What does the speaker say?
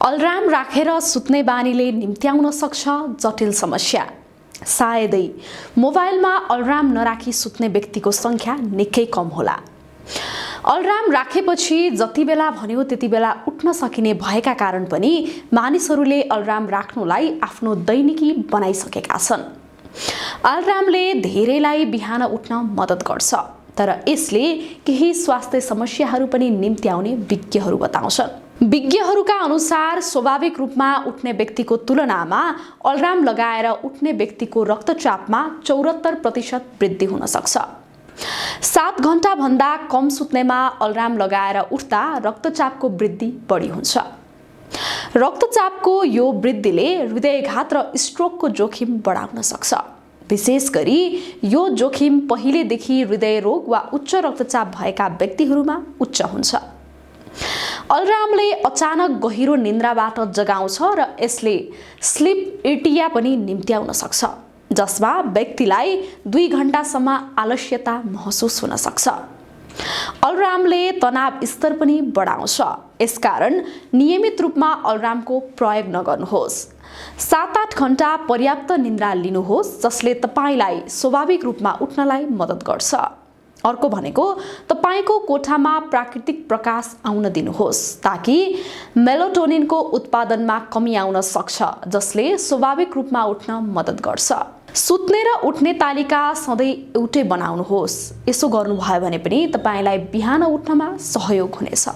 Alarm राखेर सुत्ने बानीले निम्त्याउन सक्छ जटिल समस्या। सायदै मोबाइलमा अलार्म नराखी सुत्ने व्यक्तिको संख्या निकै कम होला। अलार्म राखेपछि जति बेला भन्यो त्यति बेला उठ्न सकिने भएका कारण पनि मानिसहरूले अलार्म राख्नुलाई आफ्नो दैनिकी बनाइसकेका छन्। अलार्मले धेरैलाई बिहान उठ्न मद्दत गर्छ, तर यसले केही स्वास्थ्य समस्याहरू पनि निम्त्याउने विज्ञहरू बताउँछन्। विज्ञहरूका अनुसार स्वाभाविक रूपमा उठ्ने व्यक्तिको तुलनामा अलार्म लगाएर उठ्ने व्यक्तिको रक्तचापमा 74% वृद्धि हुन सक्छ। 7 घण्टा भन्दा कम सुत्नेमा अलार्म लगाएर उठ्दा रक्तचापको वृद्धि बढी हुन्छ। रक्तचापको यो वृद्धिले हृदयघात र स्ट्रोकको जोखिम बढाउन सक्छ। विशेष गरी यो जोखिम पहिलेदेखि हृदय रोग वा उच्च रक्तचाप भएका व्यक्तिहरूमा उच्च हुन्छ। अलार्मले अचानक गहिरो निन्द्राबाट जगाउँछ र यसले स्लिप एटिया पनि निम्त्याउन सक्छ, जसमा व्यक्तिलाई 2 घण्टासम्म आलस्यता महसुस हुन सक्छ। अलार्मले तनाव स्तर पनि बढाउँछ, यसकारण नियमित रूपमा अलार्मको प्रयोग नगर्नुहोस्। 7-8 घण्टा पर्याप्त निद्रा लिनुहोस्, जसले तपाईलाई स्वाभाविक रूपमा उठ्नलाई मद्दत गर्छ। अर्को भनेको तपाईको कोठामा प्राकृतिक प्रकाश आउन दिनुहोस्, ताकि मेलाटोनिनको उत्पादनमा कमी आउन सक्छ, जसले स्वाभाविक रूपमा उठ्न मद्दत गर्छ। सुत्ने र उठ्ने तालिका सधैँ एउटै बनाउनुहोस्। यसो गर्नुभयो भने पनि तपाईलाई बिहान उठ्नमा सहयोग हुनेछ।